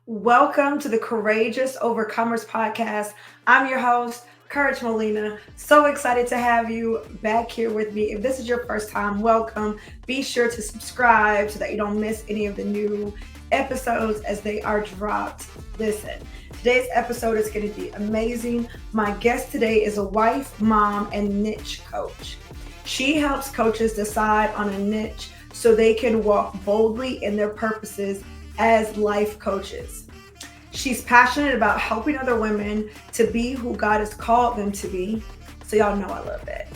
Welcome to the Courageous Overcomers podcast. I'm your host, Courage Molina. So excited to have you back here with me. If this is your first time, welcome. Be sure to subscribe so that you don't miss any of the new episodes as they are dropped. Listen, today's episode is going to be amazing. My guest today is a wife, mom, and niche coach. She helps coaches decide on a niche so they can walk boldly in their purposes as life coaches. She's passionate about helping other women to be who God has called them to be. So, y'all know I love that.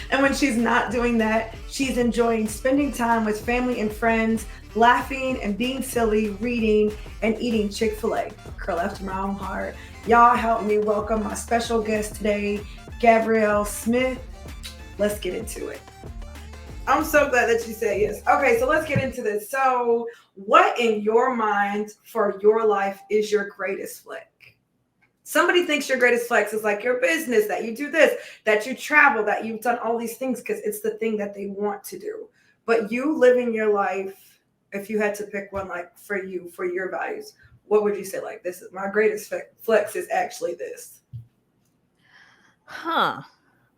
And when she's not doing that, she's enjoying spending time with family and friends, laughing and being silly, reading and eating Chick-fil-A. Girl after my own heart. Y'all help me welcome my special guest today, Gabrielle Smith. Let's get into it. I'm so glad that you said yes. Okay, so let's get into this. So, what in your mind for your life is your greatest flex? Somebody thinks your greatest flex is like your business, that you do this, that you travel, that you've done all these things because it's the thing that they want to do. But you living your life, if you had to pick one, like for you, for your values, what would you say? Like, this is my greatest flex is actually this. Huh.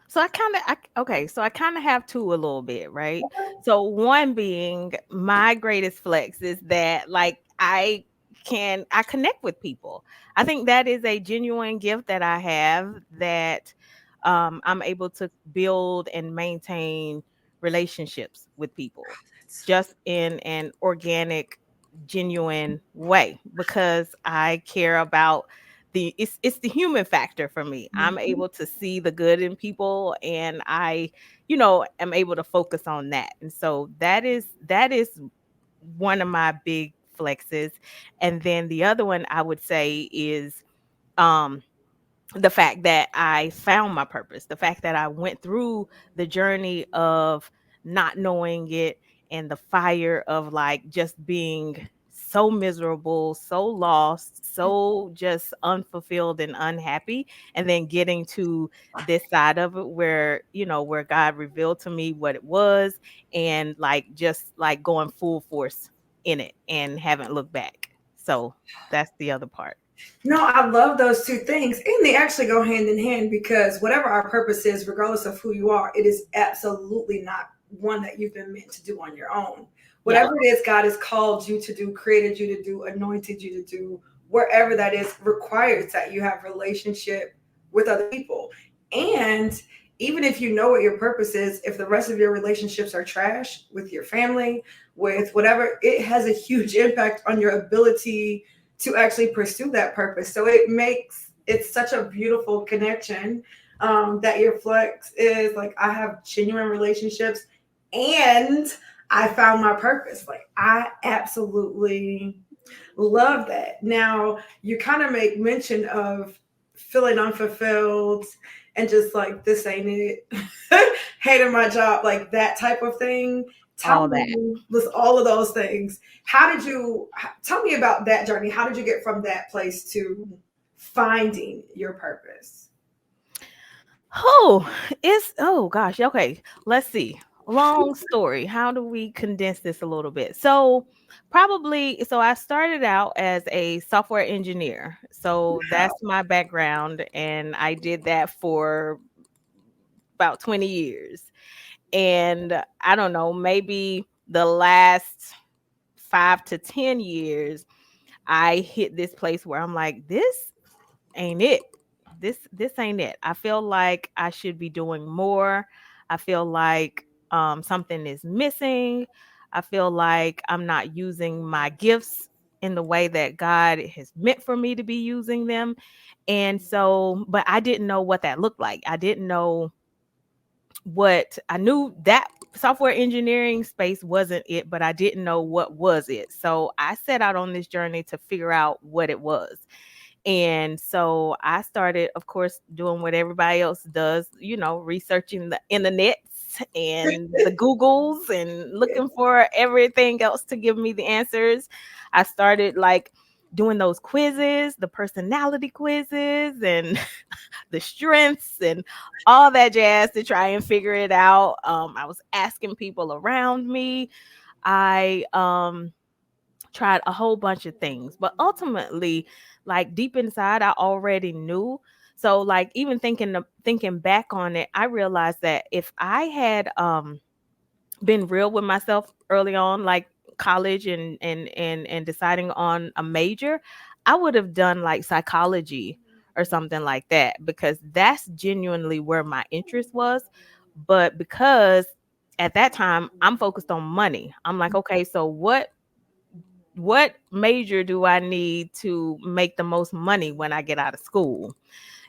So I kind of have two a little bit, right? So one being my greatest flex is that like I connect with people. I think that is a genuine gift that I have that I'm able to build and maintain relationships with people just in an organic, genuine way because I care about it's the human factor for me. I'm able to see the good in people and I am able to focus on that. And so that is one of my big flexes. And then the other one I would say is um the fact that I found my purpose, the fact that I went through the journey of not knowing it and the fire of like just being so miserable, so lost, so just unfulfilled and unhappy. And then getting to this side of it where God revealed to me what it was and like just like going full force in it and haven't looked back. So that's the other part. No, I love those two things. And they actually go hand in hand because whatever our purpose is, regardless of who you are, it is absolutely not one that you've been meant to do on your own. Yeah. Whatever it is God has called you to do, created you to do, anointed you to do, wherever that is, requires that you have relationship with other people. And even if you know what your purpose is, if the rest of your relationships are trash with your family, with whatever, it has a huge impact on your ability to actually pursue that purpose. So it makes it's such a beautiful connection that your flex is like I have genuine relationships and I found my purpose. Like I absolutely love that. Now you kind of make mention of feeling unfulfilled and just like this ain't it, hating my job, like that type of thing. Tell All that. me, with all of those things, how did you tell me about that journey? How did you get from that place to finding your purpose? Oh, oh gosh. Okay. Let's see. Long story. How do we condense this a little bit? So I started out as a software engineer. So that's my background and I did that for about 20 years. And I don't know, maybe the last 5 to 10 years I hit this place where I'm like, this ain't it. This ain't it. I feel like I should be doing more. I feel like something is missing. I feel like I'm not using my gifts in the way that God has meant for me to be using them. And so, but I didn't know what that looked like. I didn't know what I knew that software engineering space wasn't it, but I didn't know what was it. So I set out on this journey to figure out what it was. And so I started, of course, doing what everybody else does, researching the internet and the Googles and looking for everything else to give me the answers. I started like doing those quizzes, the personality quizzes and the strengths and all that jazz to try and figure it out. I was asking people around me. I tried a whole bunch of things, but ultimately, like deep inside, I already knew. So like even thinking back on it, I realized that if I had been real with myself early on, like college and deciding on a major, I would have done like psychology or something like that, because that's genuinely where my interest was. But because at that time I'm focused on money, I'm like, okay, so what major do I need to make the most money when I get out of school?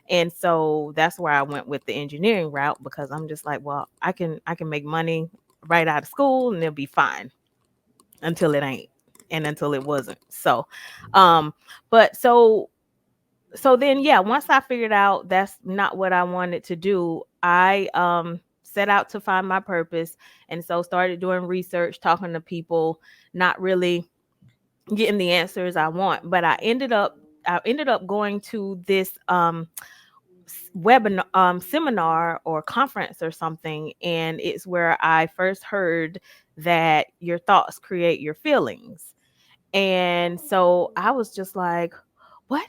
And so that's where I went with the engineering route, because I'm just like, well, I can make money right out of school and it'll be fine, until it ain't, and until it wasn't. So but so then, yeah, once I figured out that's not what I wanted to do, I set out to find my purpose, and so started doing research, talking to people, not really getting the answers I want. But I ended up going to this webinar, seminar or conference or something, and it's where I first heard that your thoughts create your feelings. And so I was just like, what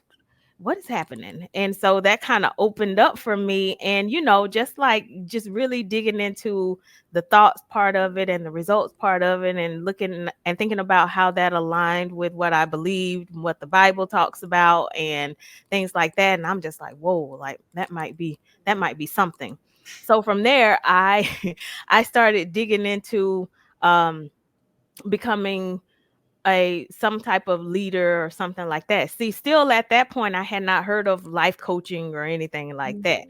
what is happening? And so that kind of opened up for me. And, just really digging into the thoughts part of it and the results part of it, and looking and thinking about how that aligned with what I believed, and what the Bible talks about, and things like that. And I'm just like, whoa, like that might be something. So from there, I I started digging into um becoming a some type of leader or something like that. See, still at that point, I had not heard of life coaching or anything like that.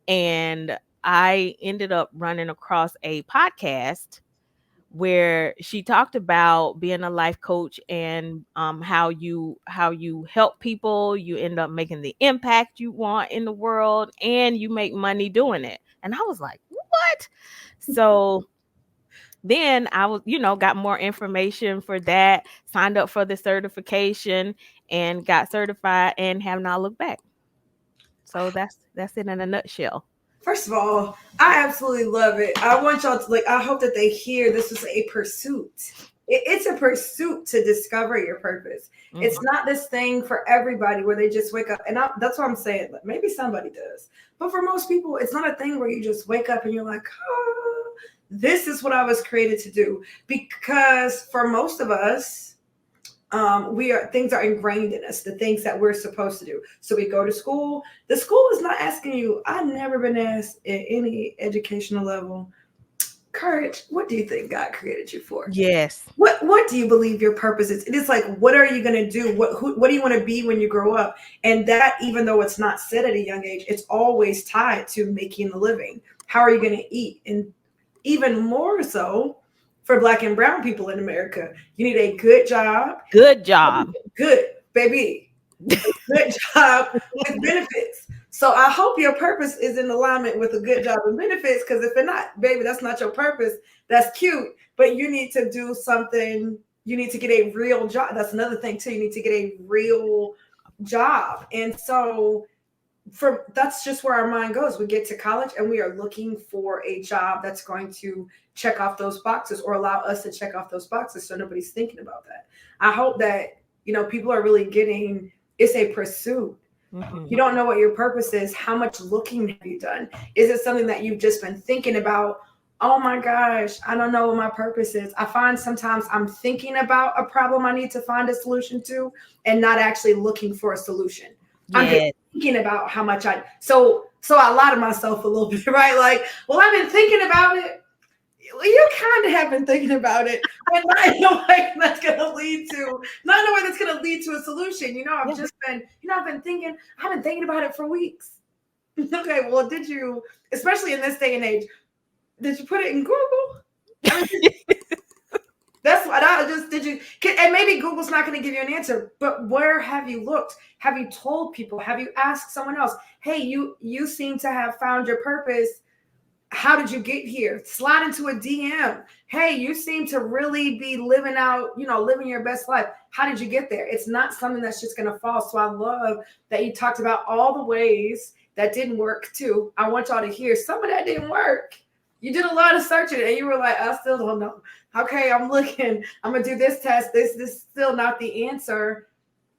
And I ended up running across a podcast where she talked about being a life coach, and how you help people, you end up making the impact you want in the world, and you make money doing it. And I was like, what? So then I was, got more information for that, signed up for the certification, and got certified, and have not looked back. So that's it in a nutshell. First of all, I absolutely love it. I want y'all to like. I hope that they hear this is a pursuit. It's a pursuit to discover your purpose. It's Mhm. not this thing for everybody where they just wake up. And that's what I'm saying. Like, maybe somebody does, but for most people, it's not a thing where you just wake up and you're like, oh, this is what I was created to do. Because for most of us, we are things are ingrained in us, the things that we're supposed to do. So we go to school. The school is not asking you. I've never been asked at any educational level, Courage, what do you think God created you for? Yes. What do you believe your purpose is? It is like, what are you going to do? What do you want to be when you grow up? And that, even though it's not said at a young age, it's always tied to making a living. How are you going to eat? And even more so for Black and brown people in America, you need a good job. Good job. Good, baby. A good job with benefits. So I hope your purpose is in alignment with a good job and benefits. Because if it's not, baby, that's not your purpose. That's cute, but you need to do something. You need to get a real job. That's another thing too. You need to get a real job. And so for that's just where our mind goes. We get to college and we are looking for a job that's going to check off those boxes or allow us to check off those boxes, so nobody's thinking about that. I hope that people are really getting, it's a pursuit. You Hmm. don't know what your purpose is. How much looking have you done? Is it something that you've just been thinking about? Oh my gosh, I don't know what my purpose is. I find sometimes I'm thinking about a problem I need to find a solution to and not actually looking for a solution. I'm just Yes. thinking about how much so I lie to myself a little bit, right? Like, well, I've been thinking about it. Well, you kind of have been thinking about it, but not in a way that's going to lead to, not in a way that's going to lead to a solution. I've Yeah. just been, I've been thinking about it for weeks. Okay, well, did you, especially in this day and age, did you put it in Google? I mean, that's what I just did you, and maybe Google's not going to give you an answer, but where have you looked? Have you told people? Have you asked someone else? Hey, you seem to have found your purpose. How did you get here? Slide into a DM. Hey, you seem to really be living out, living your best life. How did you get there? It's not something that's just going to fall. So I love that you talked about all the ways that didn't work too. I want y'all to hear some of that didn't work. You did a lot of searching and you were like, I still don't know. Okay, I'm looking. I'm gonna do this test. This is still not the answer,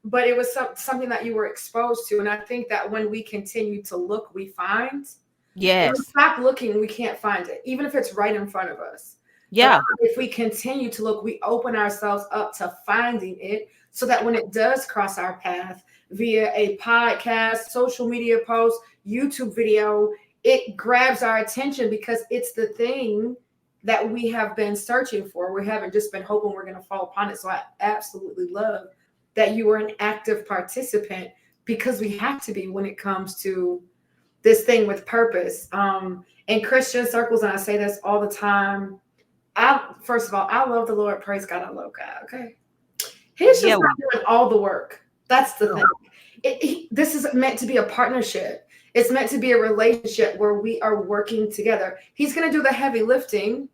but it was something that you were exposed to. And I think that when we continue to look, we find. When we Yes. stop looking, we can't find it, even if it's right in front of us. But Yeah. if we continue to look, we open ourselves up to finding it so that when it does cross our path via a podcast, social media post, YouTube video, it grabs our attention because it's the thing that we have been searching for. We haven't just been hoping we're going to fall upon it. So I absolutely love that you were an active participant because we have to be when it comes to this thing with purpose. In Christian circles, and I say this all the time, first of all, I love the Lord. Praise God, I love God. Okay, He's Yeah. just not doing all the work. That's the No. thing. This is meant to be a partnership. It's meant to be a relationship where we are working together. He's going to do the heavy lifting,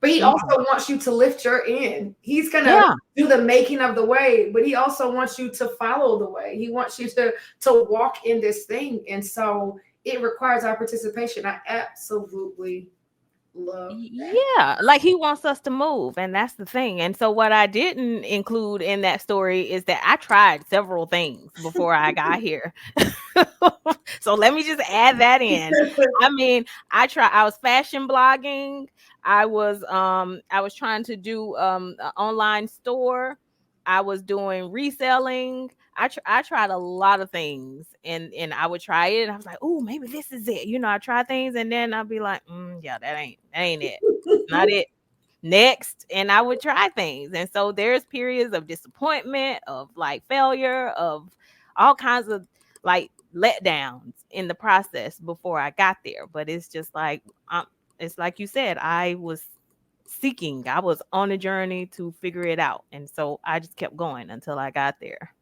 but he also Mhm. wants you to lift your end. He's going to Yeah. do the making of the way, but he also wants you to follow the way. He wants you to walk in this thing. And so it requires our participation. I absolutely love that. Yeah, like he wants us to move, and that's the thing. And so, what I didn't include in that story is that I tried several things before I got here. So let me just add that in. I mean, I was fashion blogging. I was trying to do an online store. I was doing reselling. I tried a lot of things, and I would try it and I was like, "Oh, maybe this is it." I try things and then I'll be like, yeah, that ain't it. Not it. Next, and I would try things. And so there's periods of disappointment, of like failure, of all kinds of like letdowns in the process before I got there. But it's just like it's like you said, I was seeking. I was on a journey to figure it out. And so I just kept going until I got there.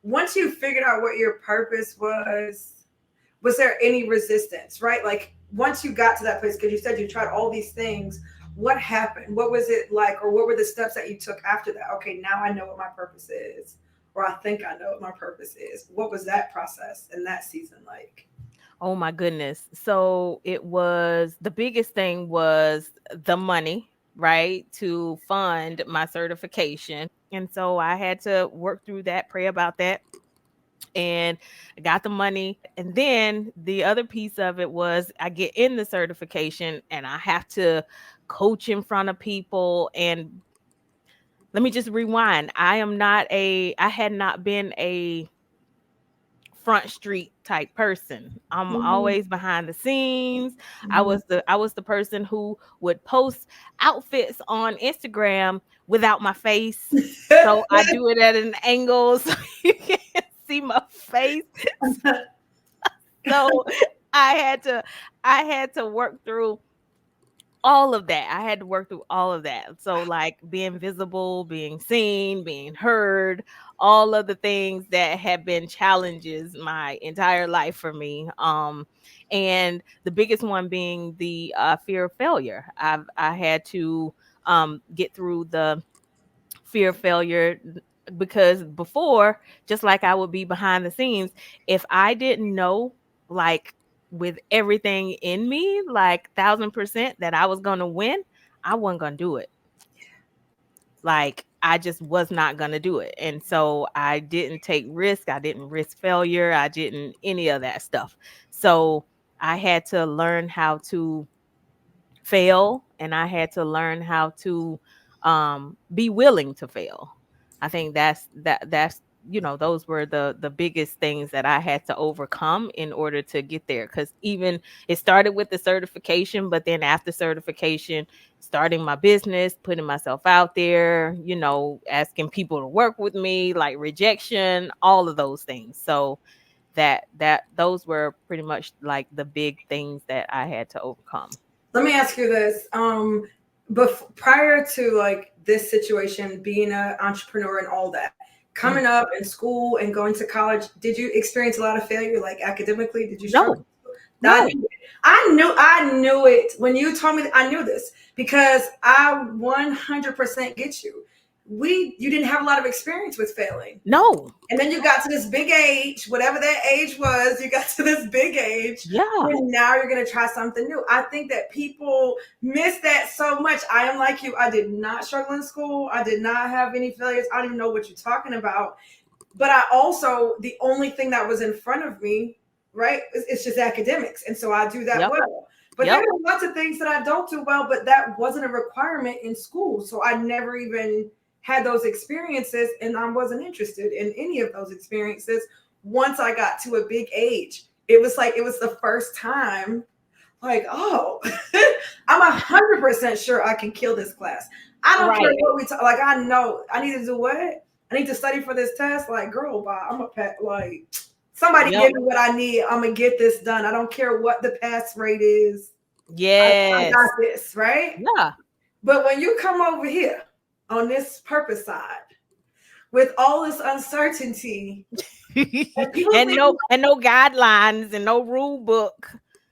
Once you figured out what your purpose was there any resistance, right? Like once you got to that place, because you said you tried all these things, what happened? What was it like, or what were the steps that you took after that? Okay, now I know what my purpose is, or I think I know what my purpose is. What was that process and that season like? Oh my goodness. So it was the biggest thing was the money, right? To fund my certification. And so I had to work through that, pray about that, and I got the money. And then the other piece of it was I get in the certification and I have to coach in front of people. And let me just rewind. I had not been a front street type person. I'm Mhm. always behind the scenes. Mhm. I was the person who would post outfits on Instagram without my face. So I do it at an angle so you can't see my face. So I had to I had to work through all of that. I had to work through all of that. So like being visible, being seen, being heard, all of the things that have been challenges my entire life for me. And the biggest one being the fear of failure. I had to get through the fear of failure because before, just like I would be behind the scenes, if I didn't know, like with everything in me, like 1,000% that I was gonna win, I wasn't gonna do it. Like I just was not gonna do it. And so I didn't take risk. I didn't risk failure. I didn't any of that stuff. So I had to learn how to fail, and I had to learn how to be willing to fail. I think that's those were the biggest things that I had to overcome in order to get there, cuz even it started with the certification, but then after certification, starting my business, putting myself out there, asking people to work with me, like rejection, all of those things. So that those were pretty much like the big things that I had to overcome. Let me ask you this. Prior to like this situation, being an entrepreneur and all that, Mhm. coming up in school and going to college, did you experience a lot of failure, like academically? Did you struggle? No. I No. knew it. I knew it when you told me. I knew this because I 100% get you. you didn't have a lot of experience with failing. No. And then you got to this big age, whatever that age was, you got to this big age. Yeah. And now you're going to try something new. I think that people miss that so much. I am like you. I did not struggle in school. I did not have any failures. I don't even know what you're talking about. But I also, the only thing that was in front of me, right, it's just academics. And so I do that well. But there are lots of things that I don't do well, but that wasn't a requirement in school. So I never even had those experiences, and I wasn't interested in any of those experiences. Once I got to a big age, it was the first time, like, oh, I'm 100% sure I can kill this class. I don't care what we talk. Like, I know I need to do what? I need to study for this test. Like, girl, bye. I'm a pet. Like, somebody give me what I need. I'm gonna get this done. I don't care what the pass rate is. Yes. I got this, right? Yeah. But when you come over here on this purpose side with all this uncertainty and no guidelines and no rule book.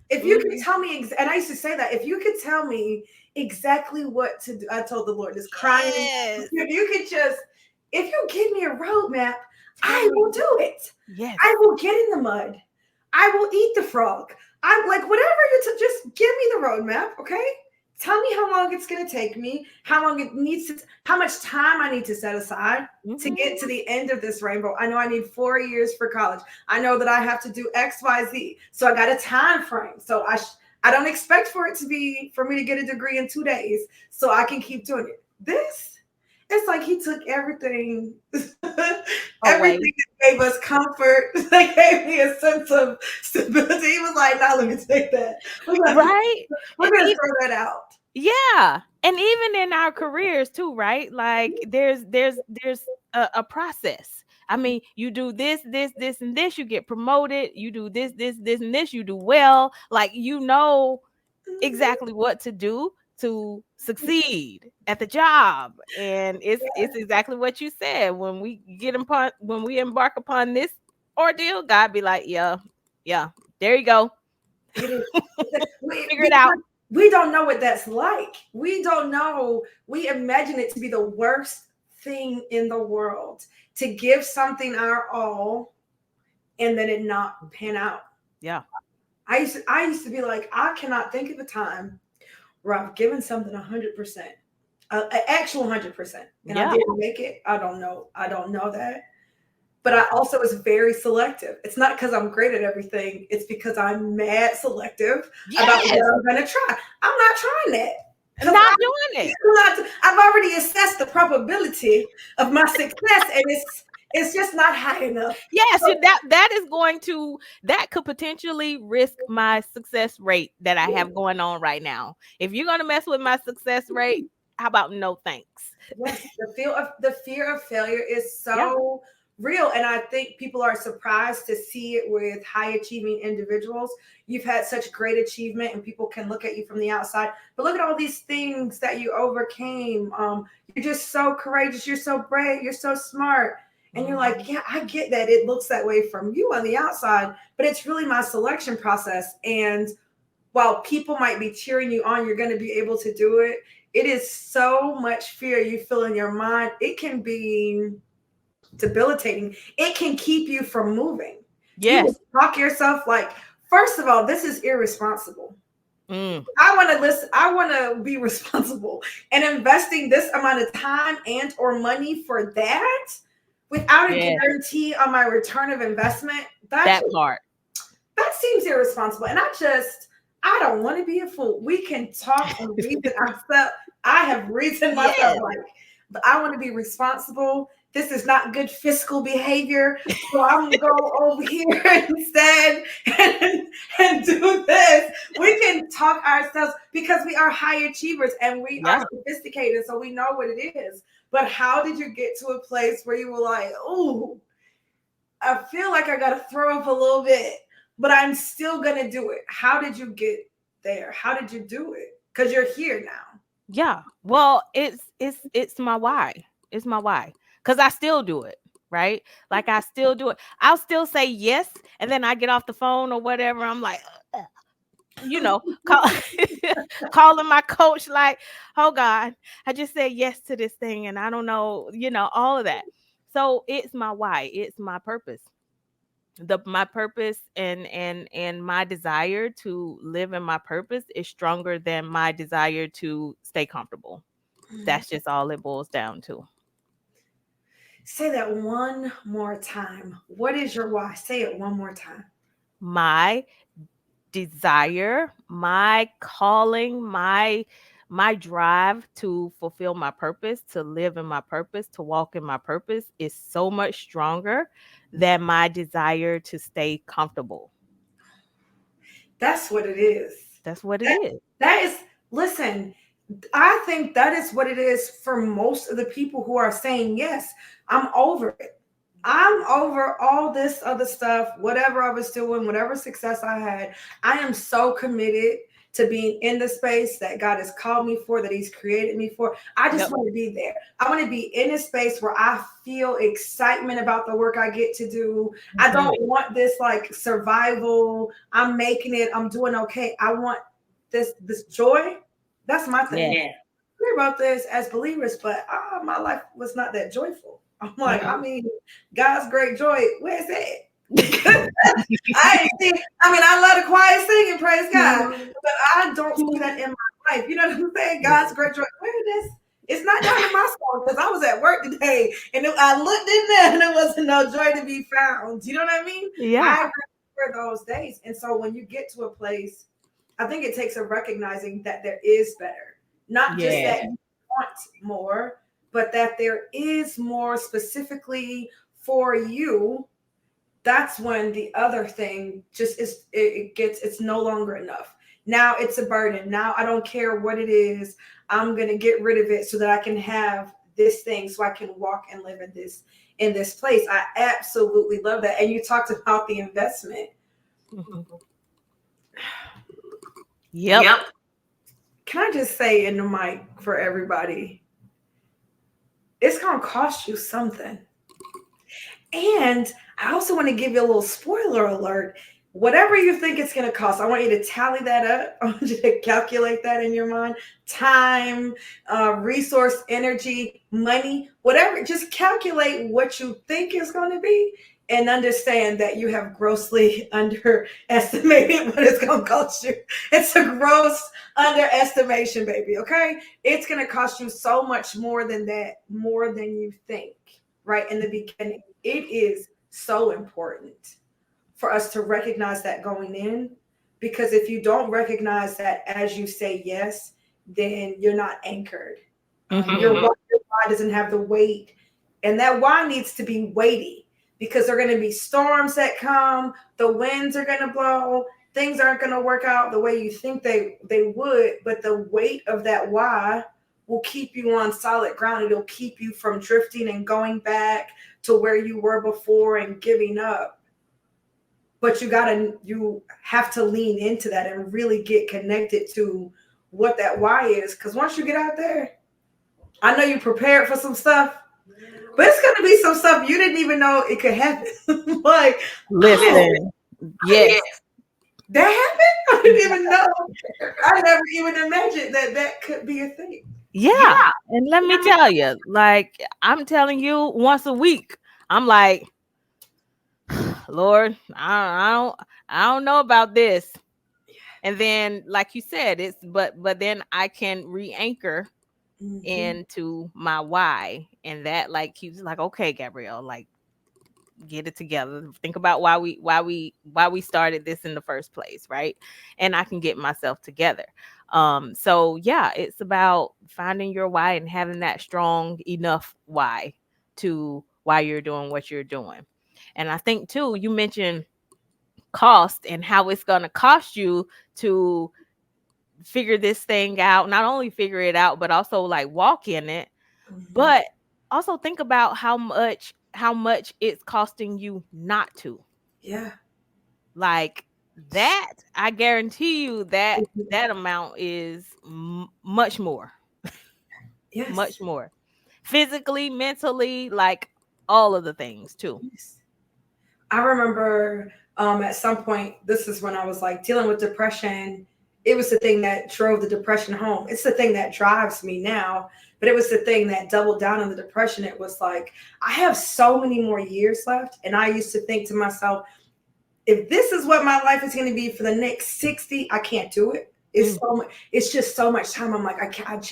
If you could tell me, and I used to say that, if you could tell me exactly what to do, I told the Lord, just crying. If you give me a roadmap, I will do it. Yes. I will get in the mud. I will eat the frog. I'm like, whatever just give me the roadmap, okay? Tell me how long it's going to take me, how long it needs to, how much time I need to set aside to get to the end of this rainbow. I know I need 4 years for college. I know that I have to do X, Y, Z. So I got a time frame. So I don't expect for me to get a degree in 2 days so I can keep doing it. It's like he took everything, everything that gave us comfort, that gave me a sense of stability. He was like, "Now let me take that. We're gonna throw that out." Yeah, and even in our careers too, right? Like there's a process. I mean, you do this, and this, you get promoted. You do this, and this, you do well. Like exactly what to do to succeed at the job. And it's exactly what you said. When we embark upon this ordeal, God be like, yeah, there you go. Figure it out. We don't know what that's like. We don't know. We imagine it to be the worst thing in the world, to give something our all and then it not pan out. Yeah. I used to be like, I cannot think of a time where I've given something 100%, an actual 100%, and I didn't make it. I don't know that. But I also was very selective. It's not because I'm great at everything. It's because I'm mad selective about what I'm going to try. I'm not trying that. I'm not doing it. I've already assessed the probability of my success, and it's just not high enough. Yes, so, that could potentially risk my success rate that I have going on right now. If you're going to mess with my success rate, how about no thanks? Yes, the fear of failure is so real, and I think people are surprised to see it with high achieving individuals. You've had such great achievement, and people can look at you from the outside, but look at all these things that you overcame. You're just so courageous. You're so brave. You're so smart. And you're like, yeah, I get that. It looks that way from you on the outside, but it's really my selection process. And while people might be cheering you on, you're going to be able to do it. It is so much fear you feel in your mind. It can be debilitating. It can keep you from moving. Yes. You talk yourself like, first of all, this is irresponsible. I want to be responsible, and investing this amount of time and or money for that without a guarantee on my return of investment. That seems irresponsible. And I don't want to be a fool. We can talk and reason ourselves. I have reasoned myself but I want to be responsible. This is not good fiscal behavior. So I'm going to go over here instead and do this. We can talk ourselves because we are high achievers and we are sophisticated. So we know what it is. But how did you get to a place where you were like, oh, I feel like I got to throw up a little bit, but I'm still going to do it. How did you get there? How did you do it? Because you're here now. Yeah. Well, it's my why. It's my why. Because I still do it, right? Like I still do it. I'll still say yes. And then I get off the phone or whatever. I'm like, you know, call, calling my coach like, oh God, I just said yes to this thing and I don't know, all of that. So it's my why, it's my purpose. My purpose and my desire to live in my purpose is stronger than my desire to stay comfortable. That's just all it boils down to. Say that one more time. What is your why? Say it one more time. My desire, my calling, my drive to fulfill my purpose, to live in my purpose, to walk in my purpose is so much stronger than my desire to stay comfortable. That's what it is. That's what it That, is. that is, listen, I think that is what it is for most of the people who are saying, yes, I'm over it. I'm over all this other stuff, whatever I was doing, whatever success I had. I am so committed to being in the space that God has called me for, that He's created me for. I just Yep. want to be there. I want to be in a space where I feel excitement about the work I get to do. I Mhm. don't want this like survival. I'm making it. I'm doing okay. I want this joy. That's my thing. Yeah. Yeah. We're about this as believers, but my life was not that joyful. I'm like, Mhm. I mean, God's great joy, where's that? I ain't see. I mean, I love the quiet singing, praise God, but I don't see that in my life. You know what I'm saying? God's great joy. Where it is? It's not down in my soul because I was at work today and I looked in there and there wasn't no joy to be found. You know what I mean? Yeah. I remember those days. And so when you get to a place, I think it takes a recognizing that there is better, not just Yeah. that you want more, but that there is more specifically for you. That's when the other thing just is, it gets, it's no longer enough. Now it's a burden. Now I don't care what it is. I'm going to get rid of it so that I can have this thing, so I can walk and live in this place. I absolutely love that. And you talked about the investment. Mhm. Yep. Yep. Can I just say in the mic for everybody, it's going to cost you something. And I also want to give you a little spoiler alert. Whatever you think it's going to cost, I want you to tally that up. I want you to calculate that in your mind. Time, resource, energy, money, whatever. Just calculate what you think is going to be and understand that you have grossly underestimated what it's going to cost you. It's a gross underestimation, baby. Okay. It's going to cost you so much more than that, more than you think, right? In the beginning. It is so important for us to recognize that going in, because if you don't recognize that as you say yes, then you're not anchored. Your, Mhm. your why doesn't have the weight, and that why needs to be weighty, because there are going to be storms that come, the winds are going to blow, things aren't going to work out the way you think they would, but the weight of that why will keep you on solid ground. It'll keep you from drifting and going back to where you were before and giving up. But you have to lean into that and really get connected to what that why is, because once you get out there, I know you prepared for some stuff, but it's gonna be some stuff you didn't even know it could happen. Like, oh, Listen. Yes. that happened? I didn't even know. I never even imagined that that could be a thing. Yeah. And let me tell you, like I'm telling you, once a week, I'm like, Lord, I don't know about this. And then, like you said, it's but then I can re-anchor Mm-hmm. into my why, and that like keeps like, okay, Gabrielle, like get it together. Think about why we started this in the first place, right? And I can get myself together. So yeah, it's about finding your why and having that strong enough why to why you're doing what you're doing. And I think too, you mentioned cost and how it's going to cost you to figure this thing out, not only figure it out but also like walk in it, Mm-hmm. but also think about how much it's costing you not to. Yeah. Like that, I guarantee you that that amount is much more, much Yes. more. Physically, mentally, like all of the things too. Yes. I remember at some point, this is when I was like dealing with depression. it was the thing that drove the depression home. It's the thing that drives me now, but it was the thing that doubled down on the depression. It was like, I have so many more years left. And I used to think to myself, if this is what my life is going to be for the next 60, I can't do it. It's so much, it's just so much time. I'm like, I can't,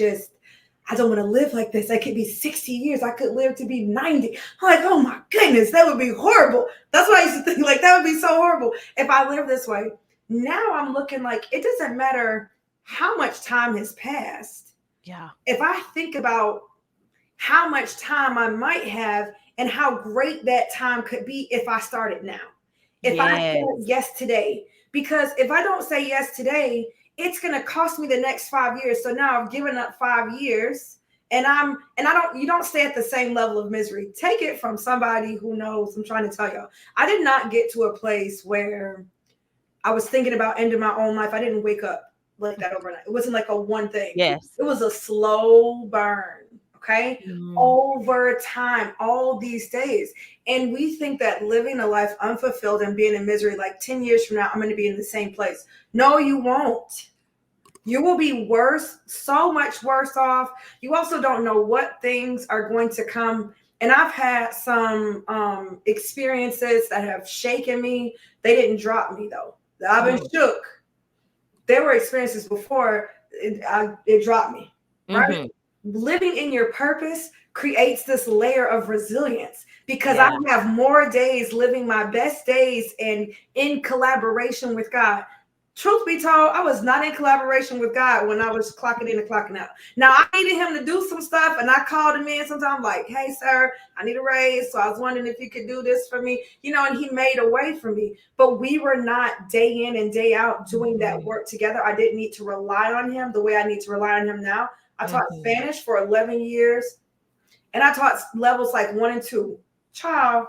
I don't want to live like this. I could be 60 years. I could live to be 90. I'm like, oh my goodness, that would be horrible. That's what I used to think, like, that would be so horrible if I lived this way. Now I'm looking like it doesn't matter how much time has passed. Yeah. If I think about how much time I might have and how great that time could be if I started now. If I said yes today, because if I don't say yes today, it's going to cost me the next 5 years. So now I've given up 5 years, and you don't stay at the same level of misery. Take it from somebody who knows. I'm trying to tell y'all, I did not get to a place where I was thinking about ending my own life. I didn't wake up like that overnight. It wasn't like a one thing. Yes. It was a slow burn. Okay. Over time, all these days. And we think that living a life unfulfilled and being in misery, like 10 years from now, I'm going to be in the same place. No, you won't. You will be worse, so much worse off. You also don't know what things are going to come. And I've had some experiences that have shaken me. They didn't drop me, though. I've been shook. There were experiences before it dropped me, right? Living in your purpose creates this layer of resilience, because I have more days living my best days and in collaboration with God. Truth be told, I was not in collaboration with God when I was clocking in and clocking out. Now, I needed him to do some stuff, and I called him in sometimes like, hey, sir, I need a raise. So I was wondering if you could do this for me, and he made a way for me. But we were not day in and day out doing that work together. I didn't need to rely on him the way I need to rely on him now. I taught Spanish for 11 years, and I taught levels like 1 and 2. Child,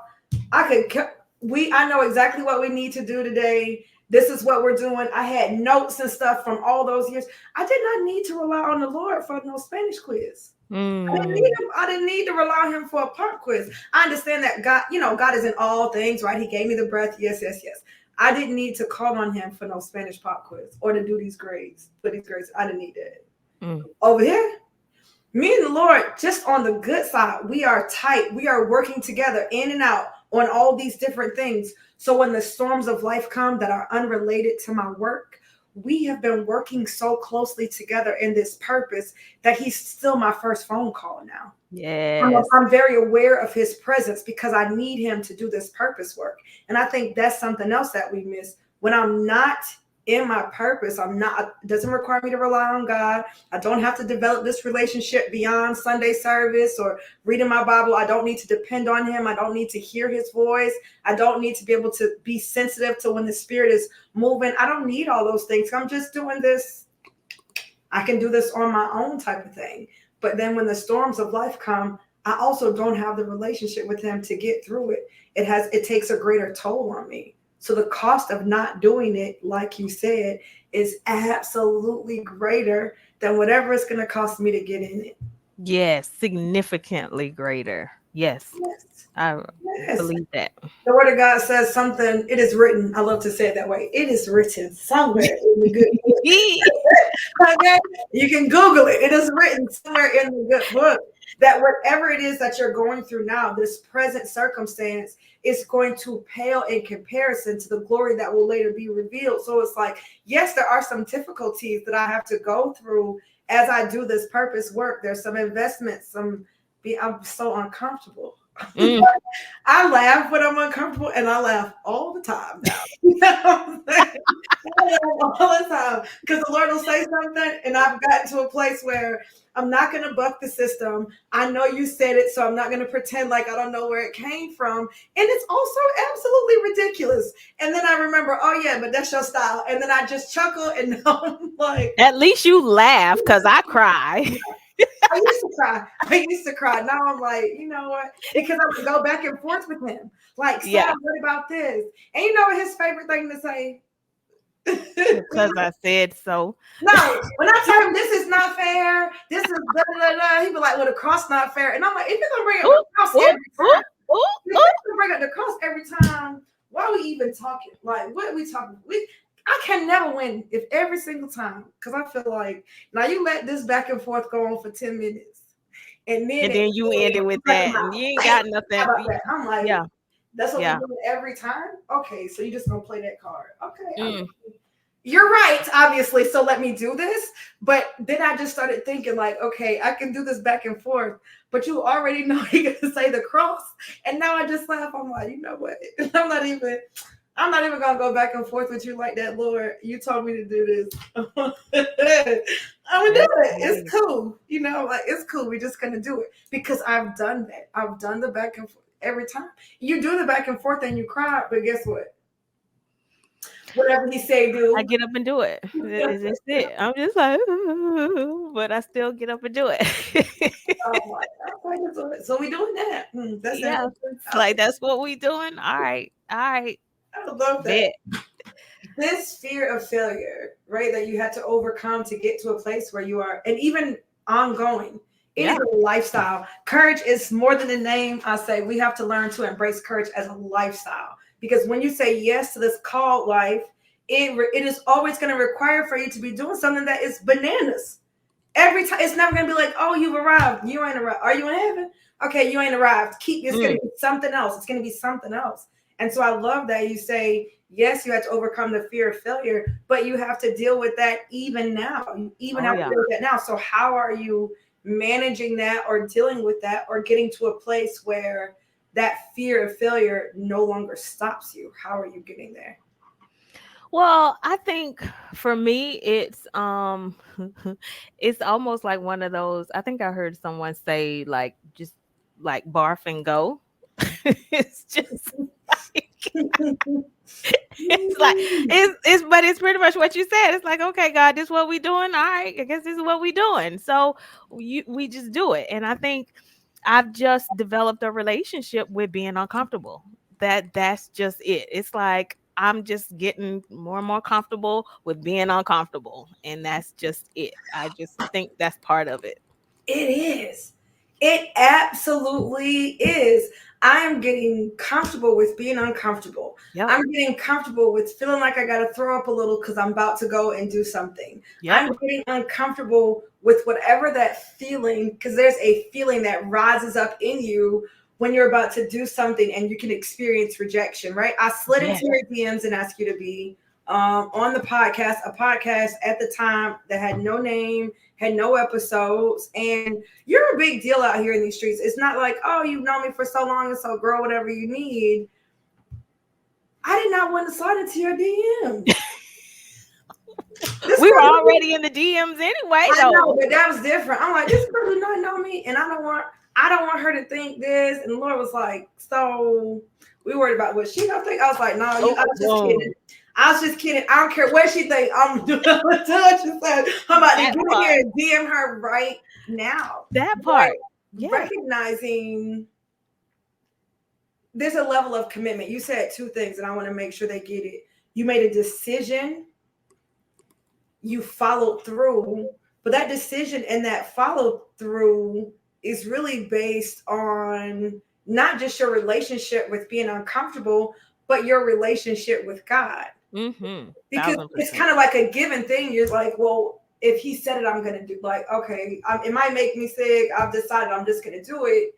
I know exactly what we need to do today. This is what we're doing. I had notes and stuff from all those years. I did not need to rely on the Lord for no Spanish quiz. I didn't need to rely on him for a pop quiz. I understand that God, God is in all things, right? He gave me the breath. Yes, yes, yes. I didn't need to call on him for no Spanish pop quiz or to do these grades, put these grades. I didn't need that. Over here, me and the Lord, just on the good side, we are tight. We are working together in and out on all these different things. So when the storms of life come that are unrelated to my work, we have been working so closely together in this purpose that he's still my first phone call now. Yes. I'm very aware of his presence because I need him to do this purpose work. And I think that's something else that we miss. When I'm not in my purpose, it doesn't require me to rely on God. I don't have to develop this relationship beyond Sunday service or reading my Bible. I don't need to depend on him. I don't need to hear his voice. I don't need to be able to be sensitive to when the Spirit is moving. I don't need all those things. I'm just doing this. I can do this on my own type of thing. But then when the storms of life come, I also don't have the relationship with him to get through it. It takes a greater toll on me. So the cost of not doing it, like you said, is absolutely greater than whatever it's going to cost me to get in it. Yes, significantly greater. Yes. I believe that. The word of God says something, it is written. I love to say it that way. It is written somewhere in the good book. Okay? You can Google it. It is written somewhere in the good book that whatever it is that you're going through now, this present circumstance is going to pale in comparison to the glory that will later be revealed. So it's like, yes, there are some difficulties that I have to go through as I do this purpose work. There's some investments, I'm so uncomfortable. I laugh when I'm uncomfortable, and I laugh all the time now. You know what I'm saying? I laugh all the time because the Lord will say something, and I've gotten to a place where I'm not going to buck the system. I know you said it, so I'm not going to pretend like I don't know where it came from. And it's also absolutely ridiculous. And then I remember, oh yeah, but that's your style. And then I just chuckle, and I'm like, at least you laugh, because I cry. I used to cry. Now I'm like, you know what? Because I would go back and forth with him. Like, Sam, what about this? And you know what his favorite thing to say? Because I said so. No, when I tell him this is not fair, this is blah, blah, blah, he'd be like, well, the cross not fair. And I'm like, if you're going to bring up the cross every time, why are we even talking? Like, what are we talking? I can never win if every single time, because I feel like now you let this back and forth go on for 10 minutes. And then And it then you end it with like, that, and you ain't got how nothing. about that? I'm like, Yeah, that's what we yeah. do every time. Okay, so you just gonna play that card. Okay, Mm. you're right, obviously. So let me do this. But then I just started thinking, like, okay, I can do this back and forth. But you already know you're gonna say the cross, and now I just laugh. I'm like, you know what? I'm not even gonna go back and forth with you like that, Lord. You told me to do this. I'm gonna do That's it. It's right. cool. You know, like it's cool. We're just gonna do it because I've done that. I've done the back and forth every time. You do the back and forth and you cry, but guess what? Whatever he say, I do. get up and do it. It's just it. I'm just like, but I still get up and do it. Oh my God. So we doing that. That's Yeah, interesting. it's like that's what we doing. All right, I love that. bet. This fear of failure, right, that you had to overcome to get to a place where you are, and even ongoing, it is Yeah, a lifestyle. Courage is more than a name. I say we have to learn to embrace courage as a lifestyle because when you say yes to this called life, it is always going to require for you to be doing something that is bananas. Every time, it's never gonna be like, oh, you've arrived. You ain't arrived. Are you in heaven? Okay, you ain't arrived. Keep. It's gonna mm. be something else. It's gonna be something else. And so I love that you say yes. You had to overcome the fear of failure, but you have to deal with that even now. You even Oh have to yeah. deal with that now. So how are you managing that, or dealing with that, or getting to a place where that fear of failure no longer stops you? How are you getting there? Well, I think for me, it's almost like one of those. I think I heard someone say like just like barf and go. It's just like it's like it's but it's pretty much what you said. It's like, okay, God, this is what we doing. All right, I guess this is what we doing. So we just do it. And I think I've just developed a relationship with being uncomfortable. That's just it. It's like I'm just getting more and more comfortable with being uncomfortable. And that's just it. I just think that's part of it. It is. It absolutely is. I am getting comfortable with being uncomfortable. Yep. I'm getting comfortable with feeling like I got to throw up a little because I'm about to go and do something. I'm Yep. getting uncomfortable with whatever that feeling, because there's a feeling that rises up in you when you're about to do something and you can experience rejection, right? I slid into Yes. your DMs and asked you to be on the podcast, a podcast at the time that had no name, had no episodes, and you're a big deal out here in these streets. It's not like, oh, you've known me for so long, and so girl, whatever you need. I did not want to slide into your DMs. This We were girl, already in the DMs anyway, I know, though. but that was different. I'm like, this girl do not know me, and I don't want her to think this. And the Lord was like, so we worried about what she gonna think. I was like, no, Oh, I was just boom. kidding. I was just kidding. I don't care what she think. I'm doing what she said. I'm about to That get in part. here and DM her right now. That But part. Yeah. recognizing there's a level of commitment. You said two things, and I want to make sure they get it. You made a decision, you followed through, but that decision and that follow through is really based on not just your relationship with being uncomfortable, but your relationship with God. Mm-hmm. Because Thousand it's percent. kind of like a given thing. You're like, well, if he said it, I'm going to do, like, okay, it might make me sick. I've decided I'm just going to do it.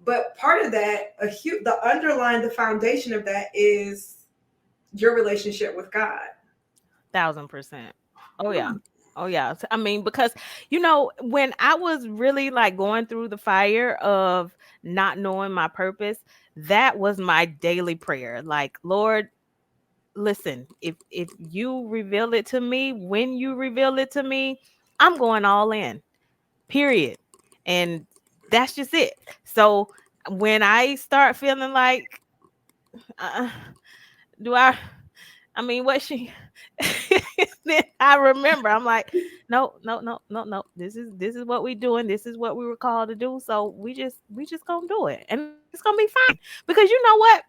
But part of that, the underlying, the foundation of that is your relationship with God. 1,000%. Oh yeah. Oh yeah. I mean, because when I was really like going through the fire of not knowing my purpose, that was my daily prayer. Like, Lord, listen, if you reveal it to me, when you reveal it to me, I'm going all in. Period. And that's just it. So when I start feeling like uh, do I mean, what she then I remember I'm like, no, no, no, no, no. This is what we doing. This is what we were called to do. So we just gonna do it. And it's gonna be fine. Because you know what?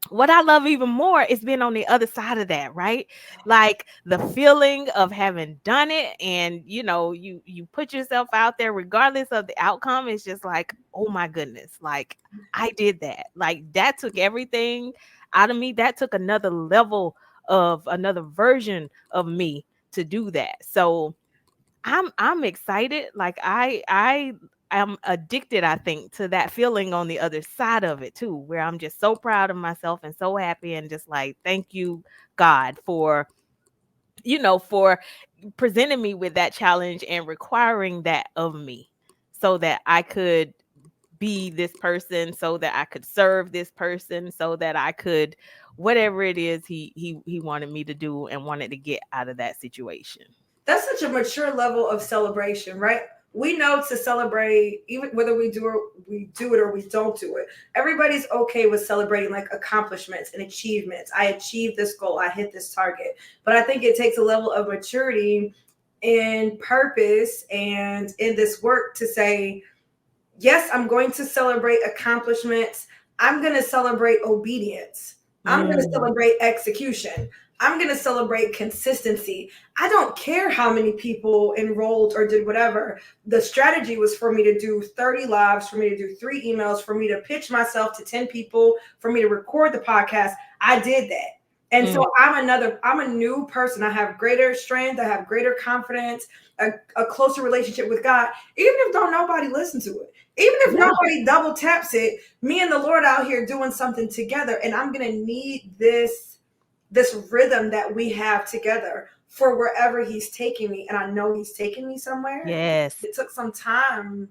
What I love even more is being on the other side of that, right? Like the feeling of having done it, and you put yourself out there regardless of the outcome. It's just like, oh my goodness, like I did that. Like that took everything out of me. That took another level of another version of me to do that. So I'm excited. Like I am addicted, I think, to that feeling on the other side of it too, where I'm just so proud of myself and so happy and just like, thank you, God, for for presenting me with that challenge and requiring that of me so that I could be this person, so that I could serve this person, so that I could whatever it is he wanted me to do and wanted to get out of that situation. That's such a mature level of celebration, right? We know to celebrate, even whether we do it or we don't do it. Everybody's okay with celebrating like accomplishments and achievements. I achieved this goal, I hit this target. But I think it takes a level of maturity and purpose and in this work to say, yes, I'm going to celebrate accomplishments. I'm going to celebrate obedience. I'm going to Mm. celebrate execution. I'm going to celebrate consistency. I don't care how many people enrolled or did whatever. The strategy was for me to do 30 lives, for me to do 3 emails, for me to pitch myself to 10 people, for me to record the podcast. I did that. And Mm. so I'm a new person. I have greater strength. I have greater confidence, a closer relationship with God, even if don't nobody listen to it. Even if Yeah. nobody double taps it, me and the Lord out here doing something together, and I'm gonna need this rhythm that we have together for wherever He's taking me, and I know He's taking me somewhere. Yes. It took some time.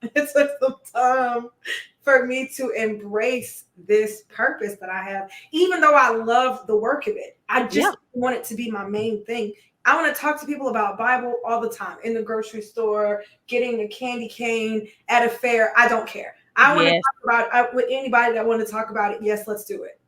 It took some time for me to embrace this purpose that I have, even though I love the work of it. I Yeah. just want it to be my main thing. I want to talk to people about Bible all the time in the grocery store, getting a candy cane at a fair. I don't care. I want to Yes. talk about with anybody that want to talk about it. Yes, let's do it.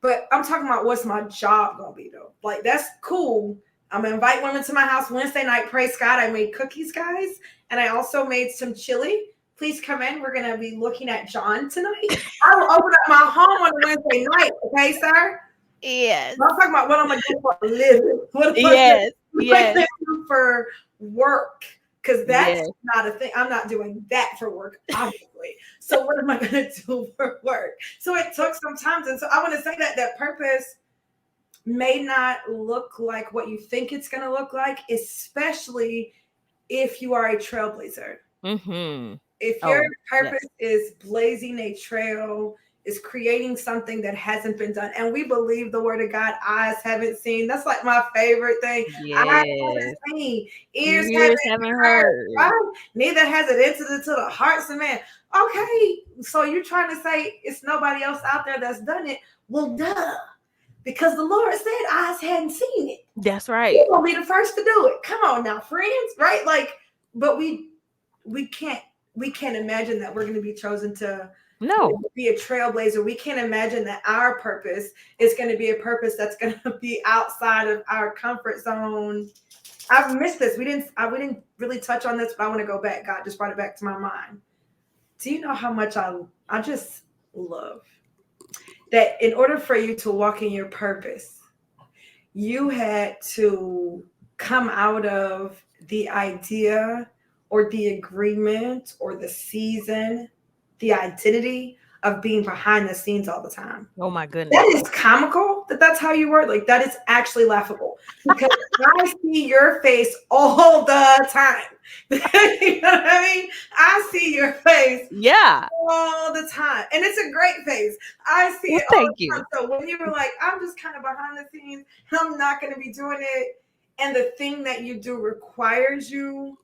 But I'm talking about what's my job gonna be though. Like that's cool. I'm gonna invite women to my house Wednesday night. Praise God. I made cookies, guys, and I also made some chili. Please come in. We're gonna be looking at John tonight. I will open up my home on a Wednesday night, okay, sir? Yes. I'm talking about what I'm gonna do for a living. Yes. What am I Yes. gonna do for work? Because that's Yes. not a thing. I'm not doing that for work, obviously. So what am I gonna do for work? So it took some time, and so I want to say that purpose may not look like what you think it's gonna look like, especially if you are a trailblazer. Mhm. If your Oh, purpose yes. is blazing a trail, is creating something that hasn't been done, and we believe the word of God, eyes haven't seen. That's like my favorite thing. Eyes haven't Yes. seen, ears haven't Ears haven't heard, heard. right? Neither has it entered into the hearts of man. Okay, so you're trying to say it's nobody else out there that's done it? Well, duh, because the Lord said eyes hadn't seen it. That's We're right. gonna be the first to do it. Come on now, friends, right? Like, but we can't we can't imagine that we're gonna be chosen to No. be a trailblazer. We can't imagine that our purpose is going to be a purpose that's going to be outside of our comfort zone. I've missed this. We didn't really touch on this, but I want to go back. God just brought it back to my mind. Do you know how much I just love that in order for you to walk in your purpose, you had to come out of the idea or the agreement or the season, the identity of being behind the scenes all the time. Oh my That goodness. is comical that that's how you were. Like that is actually laughable because I see your face all the time. You know what I mean? I see your face Yeah. all the time. And it's a great face. I see Well, it all thank the you. time. So when you were like, I'm just kind of behind the scenes, I'm not going to be doing it. And the thing that you do requires you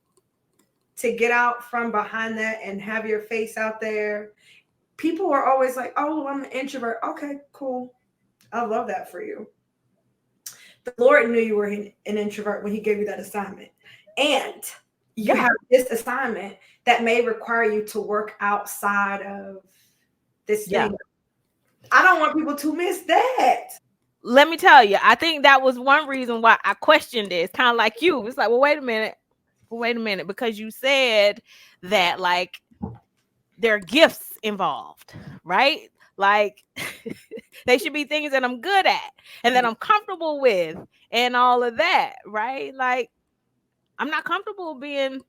to get out from behind that and have your face out there. People are always like, oh, I'm an introvert. Okay, cool. I love that for you. The Lord knew you were an introvert when He gave you that assignment. And you Yeah. have this assignment that may require you to work outside of this Yeah. thing. I don't want people to miss that. Let me tell you, I think that was one reason why I questioned this. Kind of like you. It's like, well, wait a minute. Well, wait a minute. Because you said that like there are gifts involved, right? Like they should be things that I'm good at and that I'm comfortable with and all of that, right? Like I'm not comfortable being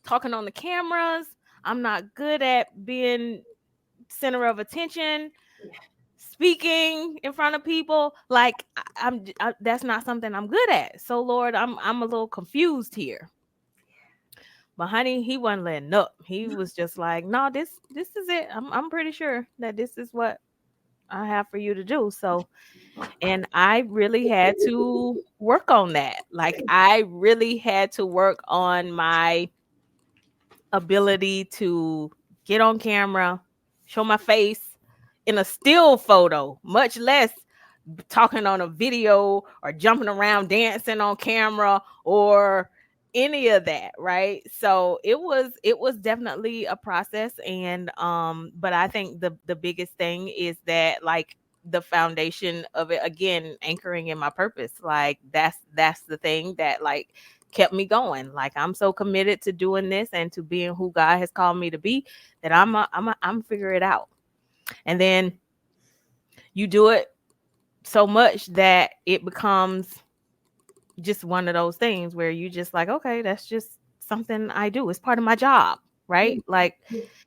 talking on the cameras. I'm not good at being center of attention, speaking in front of people, like that's not something I'm good at. So Lord, I'm a little confused here. But honey, he wasn't letting up. He was just like, no, this is it. I'm pretty sure that this is what I have for you to do. So, and I really had to work on that. Like I really had to work on my ability to get on camera, show my face in a still photo, much less talking on a video or jumping around dancing on camera or any of that, right? So it was definitely a process. And but I think the biggest thing is that, like, the foundation of it, again, anchoring in my purpose. Like that's the thing that, like, kept me going. Like, I'm so committed to doing this and to being who God has called me to be, that I'm figure it out. And then you do it so much that it becomes just one of those things where you just like, okay, that's just something I do. It's part of my job, right? Like,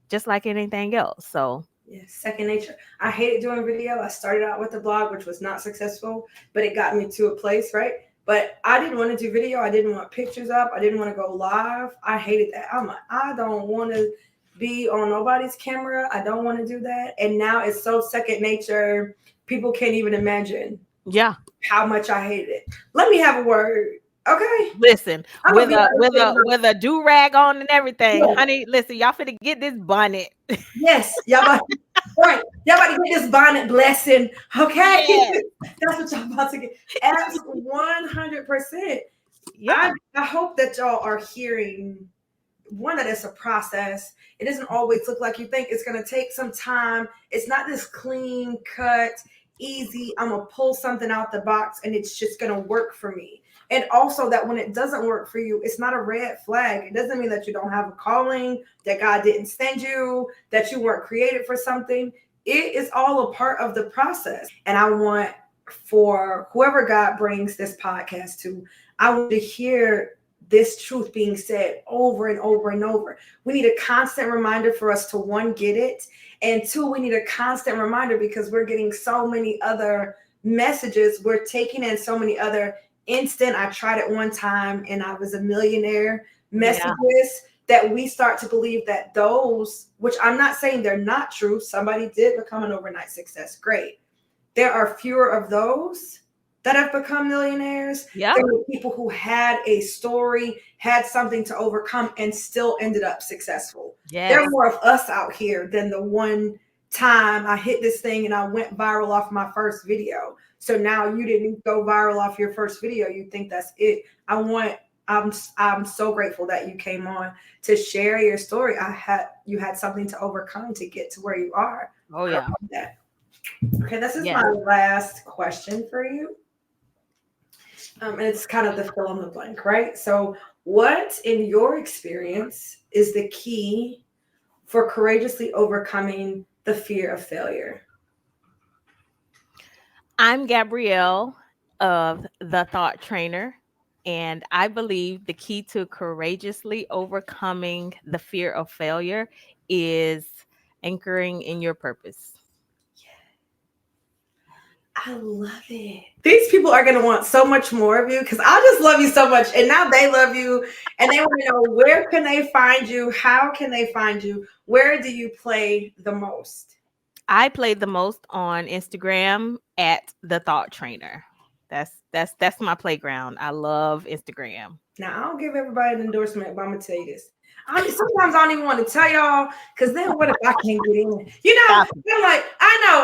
just like anything else. So yeah, second nature. I hated doing video. I started out with a blog, which was not successful, but it got me to a place, right? But I didn't want to do video. I didn't want pictures up. I didn't want to go live. I hated that. I'm like, I don't want to be on nobody's camera. I don't want to do that. And now it's so second nature. People can't even imagine yeah. how much I hated it. Let me have a word. Okay. Listen, I'm with gonna be with a do rag on and everything, yeah. honey. Listen, y'all finna get this bonnet. Yes, y'all about right. Y'all about to get this bonnet blessing. Okay. Yes. That's what y'all about to get. Absolutely 100%. Yeah. I hope that y'all are hearing one, that it's a process. It doesn't always look like you think. It's going to take some time. It's not this clean cut, easy, I'm going to pull something out the box and it's just going to work for me. And also that when it doesn't work for you, it's not a red flag. It doesn't mean that you don't have a calling, that God didn't send you, that you weren't created for something. It is all a part of the process. And I want, for whoever God brings this podcast to, I want to hear this truth being said over and over and over. We need a constant reminder for us to, one, get it, and two, we need a constant reminder because we're getting so many other messages. We're taking in so many other instant, I tried it one time and I was a millionaire messages, that we start to believe that those, which I'm not saying they're not true, somebody did become an overnight success, great. There are fewer of those that have become millionaires. Yeah. There were people who had a story, had something to overcome, and still ended up successful. Yes. There are more of us out here than the one time I hit this thing and I went viral off my first video. So now you didn't go viral off your first video. You think that's it. I'm so grateful that you came on to share your story. You had something to overcome to get to where you are. Oh yeah. That. Okay, this is my last question for you. And it's kind of the fill in the blank, right? So what, in your experience, is the key for courageously overcoming the fear of failure? I'm Gabrielle of The Thought Trainer, and I believe the key to courageously overcoming the fear of failure is anchoring in your purpose. I love it. These people are going to want so much more of you because I just love you so much. And now they love you and they want to know, where can they find you? How can they find you? Where do you play the most? I play the most on Instagram at The Thought Trainer. That's my playground. I love Instagram. Now, I'll give everybody an endorsement, but I'm going to tell you this. Sometimes I don't even want to tell y'all, because then what if I can't get in? You know, I'm like, I know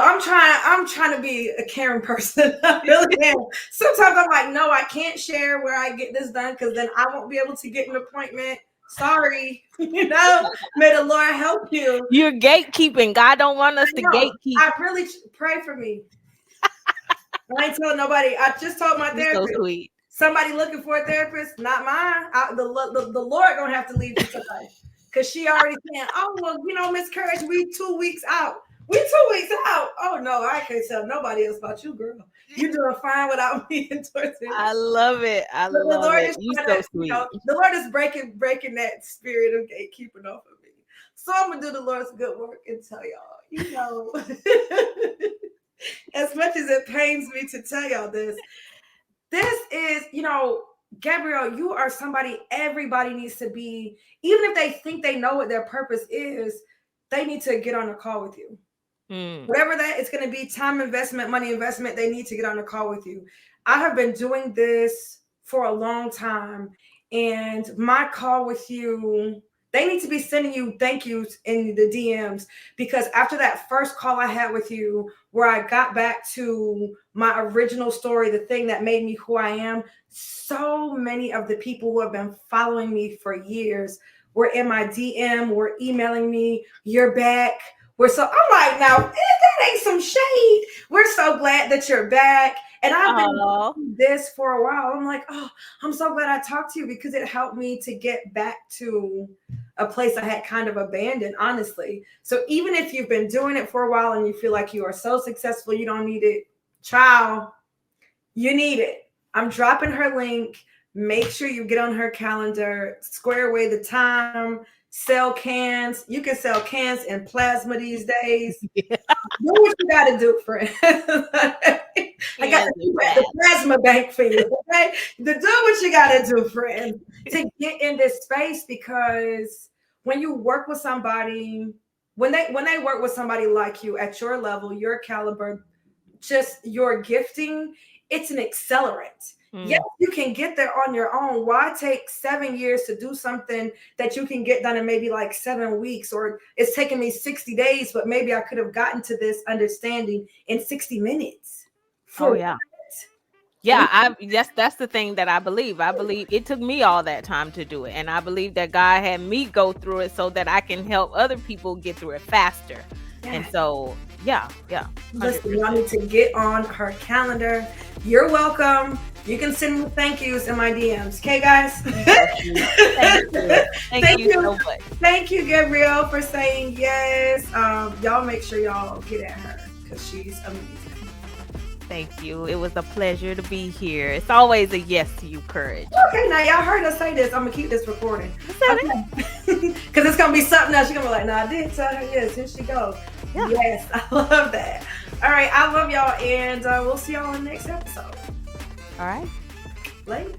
I'm trying to be a caring person. I really am. Sometimes I'm like, no, I can't share where I get this done because then I won't be able to get an appointment. Sorry, you know, may the Lord help you. You're gatekeeping. God don't want us to gatekeep. I really pray for me. I ain't telling nobody. I just told my therapist. So sweet. Somebody looking for a therapist, not mine. The Lord gonna have to lead you somebody, because she already saying, "Oh well, you know, Miss Courage, we 2 weeks out. We 2 weeks out. Oh no, I can't tell nobody else about you, girl. You doing fine without me towards it." I love it. I love it. You so sweet. You know, the Lord is breaking that spirit of gatekeeping off of me. So I'm gonna do the Lord's good work and tell y'all, you know. As much as it pains me to tell y'all this is, Gabrielle, you are somebody everybody needs to be, even if they think they know what their purpose is, they need to get on a call with you. Whatever that it's going to be, time investment, money investment, they need to get on a call with you. I have been doing this for a long time, and my call with you, they need to be sending you thank yous in the DMs, because after that first call I had with you, where I got back to my original story, the thing that made me who I am, so many of the people who have been following me for years were in my DM, were emailing me, "You're back." I'm like, now that ain't some shade. We're so glad that you're back. And I've been doing this for a while. I'm like, oh, I'm so glad I talked to you, because it helped me to get back to a place I had kind of abandoned, honestly. So even if you've been doing it for a while and you feel like you are so successful, you don't need it, child, you need it. I'm dropping her link. Make sure you get on her calendar, square away the time, sell cans. You can sell cans in plasma these days. Yeah. Do what you got to do, friend. I got the plasma bank for you, okay? Do what you got to do, friend, to get in this space, because when you work with somebody, when they work with somebody like you at your level, your caliber, just your gifting, it's an accelerant. Yes, you can get there on your own. Why take 7 years to do something that you can get done in maybe like 7 weeks? Or it's taking me 60 days, but maybe I could have gotten to this understanding in 60 minutes. Yeah, that's the thing that I believe. I believe it took me all that time to do it. And I believe that God had me go through it so that I can help other people get through it faster. Yeah. And so, yeah. 100%. Listen, y'all need to get on her calendar. You're welcome. You can send me thank yous in my DMs. Okay, guys? Thank you. Thank you so much. Thank you, Gabrielle, for saying yes. Y'all make sure y'all get at her, because she's amazing. Thank you. It was a pleasure to be here. It's always a yes to you, Courage. Okay, now y'all heard us say this. I'm going to keep this recording. Because it's going to be something else. She's going to be like, no, I did tell her yes. Here she goes. Yeah. Yes, I love that. All right, I love y'all, and we'll see y'all in the next episode. All right. Later.